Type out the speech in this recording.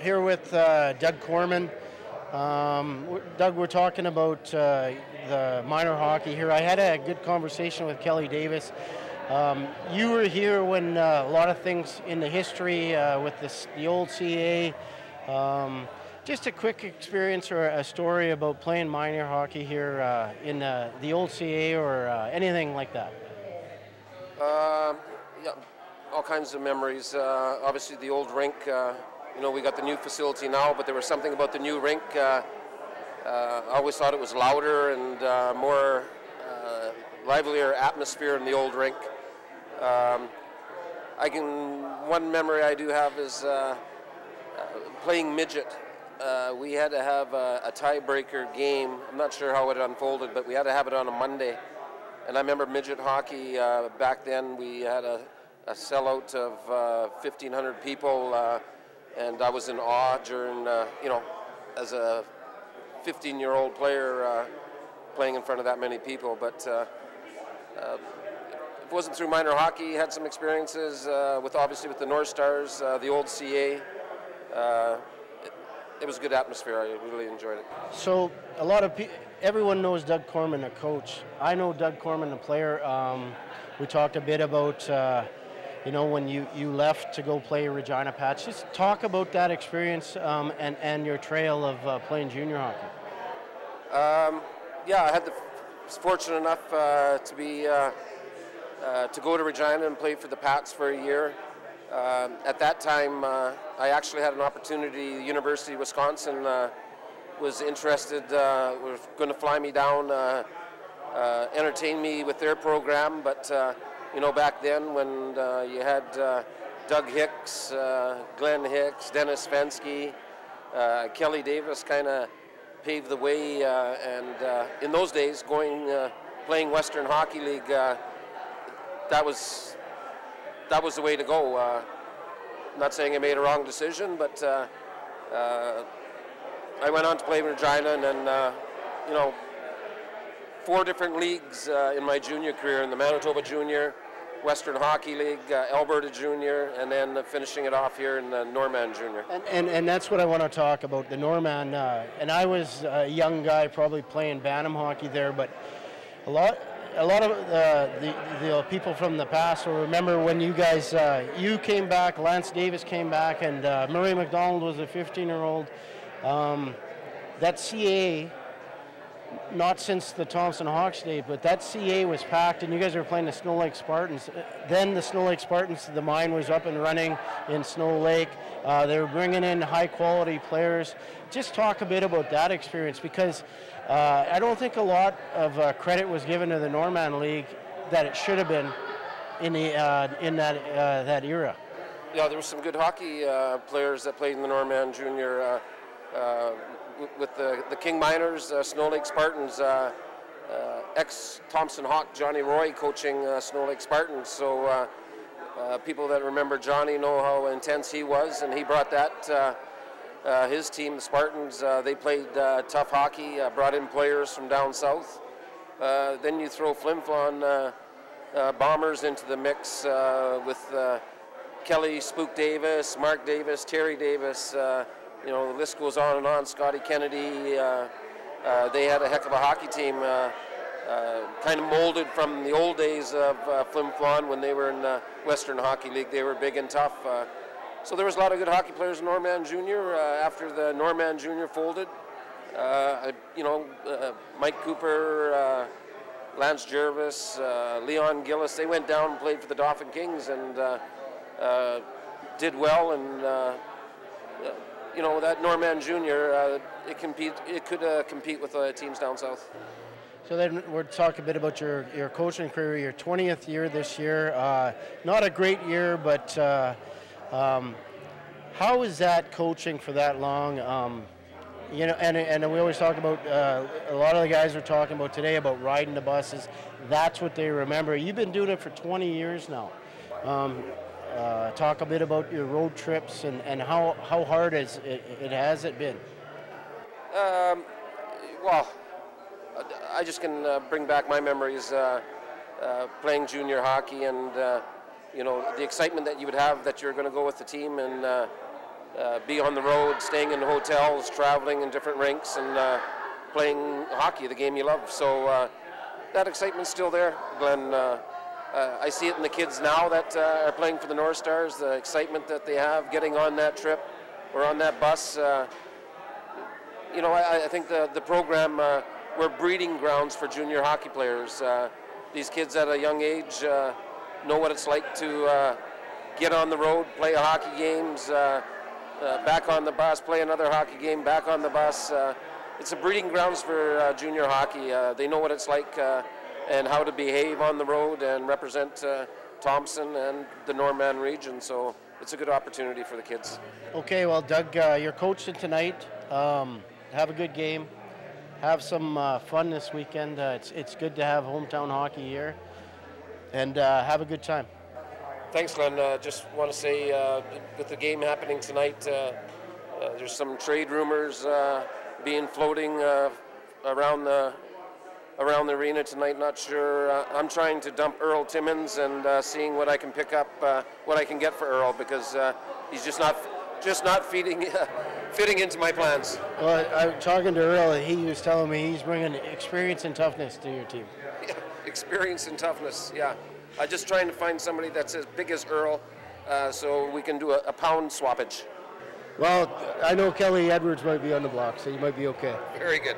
here with Doug Korman. Doug, we're talking about the minor hockey here. I had a good conversation with Kelly Davis. You were here when a lot of things in the history with the old CA. Just a quick experience or a story about playing minor hockey here in the old CA or anything like that. Yeah, all kinds of memories. Obviously, the old rink. We got the new facility now, but there was something about the new rink. I always thought it was louder and more livelier atmosphere in the old rink. One memory I do have is playing midget. We had to have a tiebreaker game. I'm not sure how it unfolded, but we had to have it on a Monday. And I remember midget hockey back then. We had a sellout of 1,500 people, and I was in awe during, as a 15-year-old player playing in front of that many people. But it wasn't through minor hockey. Had some experiences obviously with the Northstars, the old CA. It was a good atmosphere. I really enjoyed it. So a lot of everyone knows Doug Korman, the coach. I know Doug Korman, the player. We talked a bit about when you left to go play Regina Pats. Just talk about that experience and your trail of playing junior hockey. I was fortunate enough to be to go to Regina and play for the Pats for a year. At that time, I actually had an opportunity. The University of Wisconsin was interested, was going to fly me down, entertain me with their program. But back then, when you had Doug Hicks, Glenn Hicks, Dennis Fensky, Kelly Davis, kind of paved the way. And in those days, playing Western Hockey League, that was the way to go. I'm not saying I made a wrong decision, but I went on to play in Regina, and then 4 different leagues in my junior career: in the Manitoba Junior, Western Hockey League, Alberta Junior, and then finishing it off here in the Norman Junior. And that's what I want to talk about, the Norman. And I was a young guy, probably playing Bantam hockey there, but a lot of the people from the past will remember when you guys, you came back, Lance Davis came back, and Murray McDonald was a 15-year-old. That CA, not since the Thompson Hawks day, but that CA was packed, and you guys were playing the Snow Lake Spartans. Then the Snow Lake Spartans, the mine was up and running in Snow Lake. They were bringing in high-quality players. Just talk a bit about that experience, because I don't think a lot of credit was given to the Norman League that it should have been in that era. Yeah, there were some good hockey players that played in the Norman Junior. With the King Miners, Snow Lake Spartans, ex-Thompson Hawk Johnny Roy coaching Snow Lake Spartans. So people that remember Johnny know how intense he was, and he brought that. His team, the Spartans, they played tough hockey, brought in players from down south. Then you throw Flin-Flon Bombers into the mix with Kelly Spook Davis, Mark Davis, Terry Davis. The list goes on and on. Scotty Kennedy. They had a heck of a hockey team, kind of molded from the old days of Flin-Flon when they were in the Western Hockey League. They were big and tough. So there was a lot of good hockey players in Norman Junior. After the Norman Junior folded, Mike Cooper, Lance Jervis, Leon Gillis, they went down and played for the Dauphin Kings and did well. And that Norman Junior, it could compete with teams down south. So then we'll talk a bit about your coaching career, your 20th year this year. Not a great year, but how is that coaching for that long? And we always talk about, a lot of the guys are talking about today about riding the buses. That's what they remember. You've been doing it for 20 years now. Talk a bit about your road trips and how hard has it been? Well, I just can bring back my memories playing junior hockey and the excitement that you would have that you're going to go with the team and be on the road, staying in hotels, traveling in different rinks, and playing hockey, the game you love. So that excitement's still there, Glenn. I see it in the kids now that are playing for the Northstars, the excitement that they have getting on that trip or on that bus. You know, I think the program, we're breeding grounds for junior hockey players. These kids at a young age know what it's like to get on the road, play hockey games, back on the bus, play another hockey game, back on the bus. It's a breeding grounds for junior hockey. They know what it's like and how to behave on the road and represent Thompson and the Norman region. So it's a good opportunity for the kids. Okay, well, Doug, you're coaching tonight. Have a good game. Have some fun this weekend. It's good to have hometown hockey here. And have a good time. Thanks, Glenn. Just want to say, with the game happening tonight, there's some trade rumors being floating around the arena tonight. Not sure. I'm trying to dump Earl Timmins and seeing what I can pick up, what I can get for Earl, because he's just not fitting into my plans. Well, I'm talking to Earl. He was telling me he's bringing experience and toughness to your team. Yeah, experience and toughness. Yeah, I'm just trying to find somebody that's as big as Earl, so we can do a pound swappage. Well, I know Kelly Edwards might be on the block, so you might be okay. Very good.